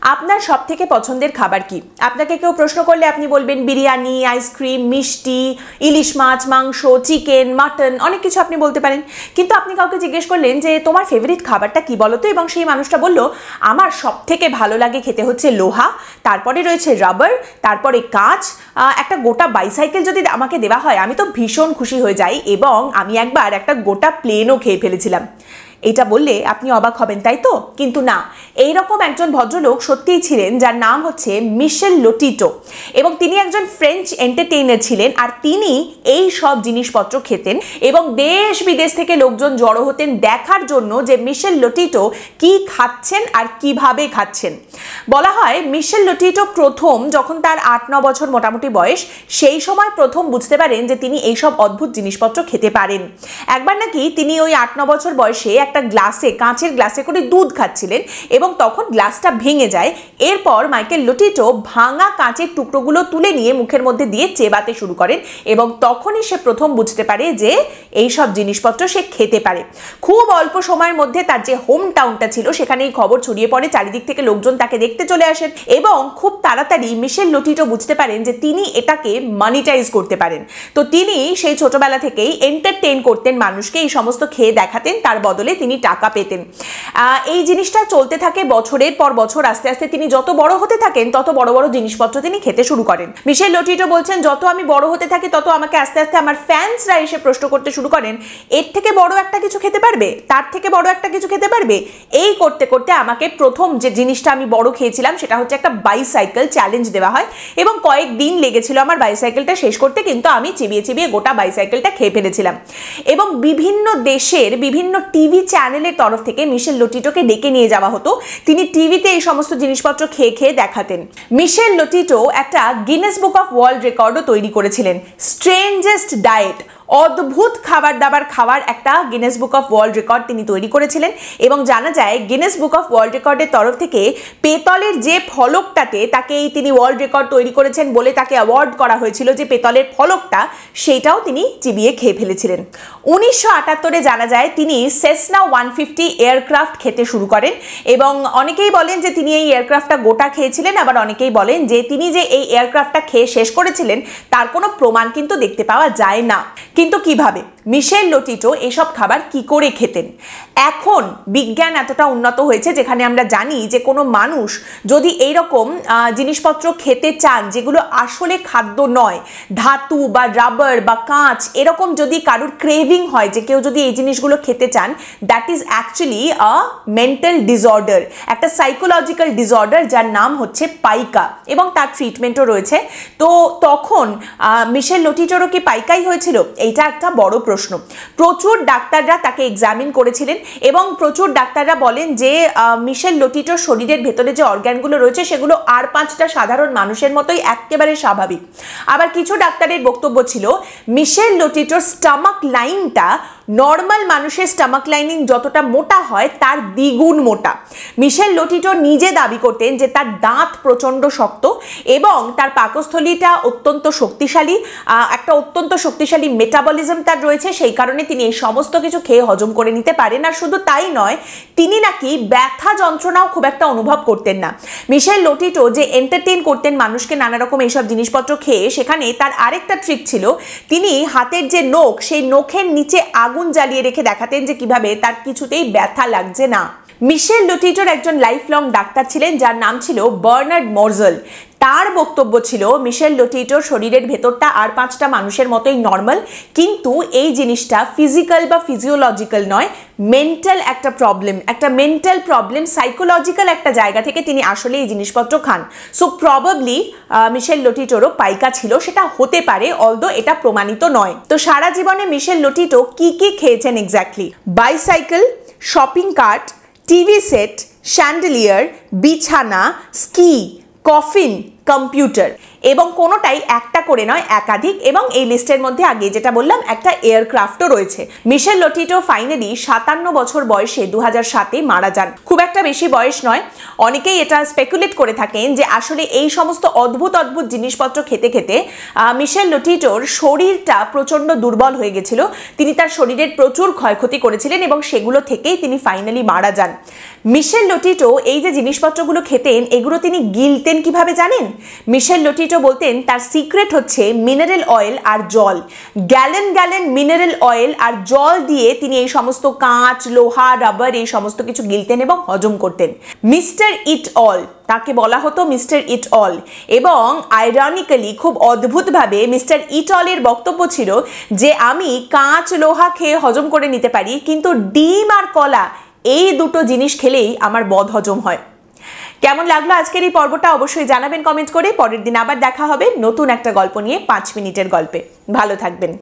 আপনার সবথেকে পছন্দের খাবার কি? আপনাকে কেউ প্রশ্ন করলে আপনি বলবেন বিরিয়ানি, আইসক্রিম, মিষ্টি, ইলিশ মাছ, মাংস, চিকেন, মাটন, অনেক কিছু আপনি বলতে পারেন। কিন্তু আপনি কাউকে জিজ্ঞেস করলেন যে তোমার ফেভারিট খাবারটা কি বলো তো, এবং সেই মানুষটা বলল আমার সবথেকে ভালো লাগে খেতে হচ্ছে লোহা, তারপরে রয়েছে রাবার, তারপরে কাঁচ, একটা গোটা বাইসাইকেল যদি আমাকে দেওয়া হয় আমি তো ভীষণ খুশি হয়ে যাই, এবং আমি একবার একটা গোটা প্লেনও খেয়ে ফেলেছিলাম। এটা বললে আপনি অবাক হবেন, তাই তো? কিন্তু না, এইরকম একজন ভদ্রলোক সত্যিই ছিলেন, যার নাম হচ্ছে মিশেল লোটিটো, এবং তিনি একজন ফ্রেঞ্চ এন্টারটেইনার ছিলেন। আর তিনি এই সব জিনিসপত্র খেতেন এবং দেশ বিদেশ থেকে লোকজন জড়ো হতেন দেখার জন্য যে মিশেল লোটিটো কি খাচ্ছেন আর কিভাবে খাচ্ছেন। বলা হয় মিশেল লোটিটো প্রথম যখন তার 8-9 বছর মোটামুটি বয়স, সেই সময় প্রথম বুঝতে পারেন যে তিনি এইসব অদ্ভুত জিনিসপত্র খেতে পারেন। একবার নাকি তিনি ওই 8-9 বছর বয়সে একটা গ্লাসে, কাঁচের গ্লাসে করে দুধ খাচ্ছিলেন এবং তখন গ্লাসটা ভেঙে যায়। এরপর মাইকেল লোটিটো ভাঙা কাঁচের টুকরোগুলো তুলে নিয়ে মুখের মধ্যে দিয়ে চেবাতে শুরু করেন, এবং তখনই সে প্রথম বুঝতে পারে যে এই সব জিনিসপত্র সে খেতে পারে। খুব অল্প সময়ের মধ্যে তার যে হোম টাউনটা ছিল সেখানে এই খবর ছড়িয়ে পড়ে, চারিদিক থেকে লোকজন তাকে দেখতে চলে আসেন, এবং খুব তাড়াতাড়ি মিশেল লোটিটো বুঝতে পারেন যে তিনি এটাকে মানিটাইজ করতে পারেন। তো তিনি সেই ছোটবেলা থেকেই এন্টারটেইন করতেন মানুষকে, এই সমস্ত খেয়ে দেখাতেন, তার বদলে তিনি টাকা পেতেন। এই জিনিসটা চলতে থাকে বছরের পর বছর। আস্তে আস্তে তিনি যত বড় হতে থাকেন তত বড় বড় জিনিসপত্র তিনি খেতে শুরু করেন। মিশেল লোটিটো বলছেন, যত আমি বড় হতে থাকি তত আমাকে আস্তে আস্তে আমার ফ্যান্সরা এসে প্রশ্ন করতে শুরু করেন, এর থেকে বড় একটা কিছু খেতে পারবে, তার থেকে বড় একটা কিছু খেতে পারবে। এই করতে করতে আমাকে প্রথম যে জিনিসটা আমি বড় খেয়েছিলাম সেটা হচ্ছে একটা বাইসাইকেল চ্যালেঞ্জ দেওয়া হয়, এবং কয়েকদিন লেগেছিল আমার বাইসাইকেলটা শেষ করতে, কিন্তু আমি চিবিয়ে চিবিয়ে গোটা বাইসাইকেলটা খেয়ে ফেলেছিলাম। এবং বিভিন্ন দেশের বিভিন্ন টিভি চ্যানেলের তরফ থেকে মিশেল লোটিটোকে ডেকে নিয়ে যাওয়া হতো, তিনি টিভিতে এই সমস্ত জিনিসপত্র খেয়ে খেয়ে দেখাতেন। মিশেল লোটিটো একটা গিনেস বুক অফ ওয়ার্ল্ড রেকর্ডও তৈরি করেছিলেন, স্ট্রেঞ্জেস্ট ডায়েট, অদ্ভুত খাবার দাবার খাওয়ার একটা Guinness book of world record তিনি তৈরি করেছিলেন। এবং জানা যায় গিনেস বুক অফ ওয়ার্ল্ড রেকর্ডের তরফ থেকে পেতলের যে ফলকটাতে তাকে তিনি ওয়ার্ল্ড রেকর্ড তৈরি করেছেন বলে তাকে অ্যাওয়ার্ড করা হয়েছিল, যে পেতলের ফলকটা, সেইটাও তিনি চিবিয়ে খেয়ে ফেলেছিলেন। 1978-এ জানা যায় তিনি সেসনা 150 এয়ারক্রাফট খেতে শুরু করেন, এবং অনেকেই বলেন যে তিনি এই এয়ারক্রাফটটা গোটা খেয়েছিলেন, আবার অনেকেই বলেন যে তিনি যে এই এয়ারক্রাফটটা খেয়ে শেষ করেছিলেন তার কোনো প্রমাণ কিন্তু দেখতে পাওয়া যায় না। কিন্তু কিভাবে মিশেল লোটিটো এসব খাবার কি করে খেতেন? এখন বিজ্ঞান এতটা উন্নত হয়েছে যেখানে আমরা জানি যে কোনো মানুষ যদি এইরকম জিনিসপত্র খেতে চান যেগুলো আসলে খাদ্য নয়, ধাতু বা রাবার বা কাঁচ, এরকম যদি কারোর ক্রেভিং হয় যে কেউ যদি এই জিনিসগুলো খেতে চান, that is actually a mental disorder, একটা সাইকোলজিক্যাল ডিসঅর্ডার যার নাম হচ্ছে পাইকা, এবং তার ট্রিটমেন্টও রয়েছে। তো তখন মিশেল লোটিটোরও কি পাইকাই হয়েছিল? এইটা একটা বড় প্রশ্ন। প্রচুর ডাক্তাররা তাকে এক্সামিন করেছিলেন, এবং প্রচুর ডাক্তাররা বলেন যে মিশেল লোটিটোর শরীরের ভেতরে যে অর্গানগুলো রয়েছে সেগুলো আর 5টা সাধারণ মানুষের মতোই একেবারে স্বাভাবিক। আবার কিছু ডাক্তারের বক্তব্য ছিল মিশেল লোটিটোর স্টামাক লাইনটা নর্মাল মানুষের স্টামাক লাইনিং যতটা মোটা হয় তার দ্বিগুণ মোটা। মিশেল লোটিটো নিজে দাবি করতেন যে তার দাঁত প্রচণ্ড শক্ত এবং তার পাকস্থলীটা অত্যন্ত শক্তিশালী, একটা অত্যন্ত শক্তিশালী মেটাবলিজম তার রয়েছে, সেই কারণে তিনি এই সমস্ত কিছু খেয়ে হজম করে নিতে পারেন। আর শুধু তাই নয়, তিনি নাকি ব্যথা যন্ত্রণাও খুব একটা অনুভব করতেন না। মিশেল লোটিটো যে এন্টারটেইন করতেন মানুষকে নানা রকম এইসব জিনিসপত্র খেয়ে, সেখানে তার আরেকটা ট্রিক ছিল, তিনি হাতের যে নখ, সেই নখের নিচে আগুন জ্বালিয়ে রেখে দেখাতেন যে কিভাবে তার কিছুতেই ব্যথা লাগছে না। মিশেল লোটিটোর একজন লাইফ লং ডাক্তার ছিলেন যার নাম ছিল বার্নার্ড মোর্জেল। তার বক্তব্য ছিল মিশেল লোটিটোর শরীরের ভেতরটা আর 5টা মানুষের মতোই নর্মাল, কিন্তু এই জিনিসটা ফিজিক্যাল বা ফিজিওলজিক্যাল নয়, মেন্টাল একটা প্রবলেম, একটা মেন্টাল প্রবলেম, সাইকোলজিক্যাল একটা জায়গা থেকে তিনি আসলে এই জিনিসপত্র খান। সো প্রবাবলি মিশেল লোটিটোরও পাইকা ছিল, সেটা হতে পারে, অলদো এটা প্রমাণিত নয়। তো সারা জীবনে মিশেল লোটিটো কি কি খেয়েছেন exactly? Bicycle, shopping cart, TV set, শ্যান্ডেলিয়ার, বিছানা, স্কি, কফিন, কম্পিউটার, এবং কোনোটাই একটা করে নয়, একাধিক। এবং এই লিস্টের মধ্যে আগে যেটা বললাম একটা এয়ারক্রাফটও রয়েছে। মিশেল লোটিটো ফাইনালি 57 বছর বয়সে 2007-এ মারা যান। খুব একটা বেশি বয়স নয়। অনেকেই এটা স্পেকুলেট করে থাকেন যে আসলে এই সমস্ত অদ্ভুত অদ্ভুত জিনিসপত্র খেতে খেতে মিশেল লোটিটোর শরীরটা প্রচণ্ড দুর্বল হয়ে গেছিল। তিনি তার শরীরের প্রচুর ক্ষয়ক্ষতি করেছিলেন এবং সেগুলো থেকেই তিনি ফাইনালি মারা যান। মিশেল লোটিটো এই যে জিনিসপত্রগুলো খেতেন, এগুলো তিনি গিলতেন কিভাবে জানেন? মিশেল লোটিটো বলতেন তার সিক্রেট হচ্ছে মিনারেল অয়েল আর জল। গ্যালন গ্যালন মিনারেল অয়েল আর জল দিয়ে তিনি এই সমস্ত কাঁচ, লোহা, রাবার এই সমস্ত কিছু গিলতেন এবং হজম করতেন। মিস্টার ইট অল, তাকে বলা হতো মিস্টার ইট অল। এবং আইরনিক্যালি, খুব অদ্ভুতভাবে মিস্টার ইট অলের বক্তব্য ছিল যে আমি কাঁচ, লোহা খেয়ে হজম করে নিতে পারি, কিন্তু ডিম আর কলা এই দুটো জিনিস খেলেই আমার বদ হজম হয়। কেমন লাগলো আজকের এই পর্বটা অবশ্যই জানাবেন কমেন্ট করে। পরের দিন আবার দেখা হবে নতুন একটা গল্প নিয়ে, 5 মিনিটের গল্পে। ভালো থাকবেন।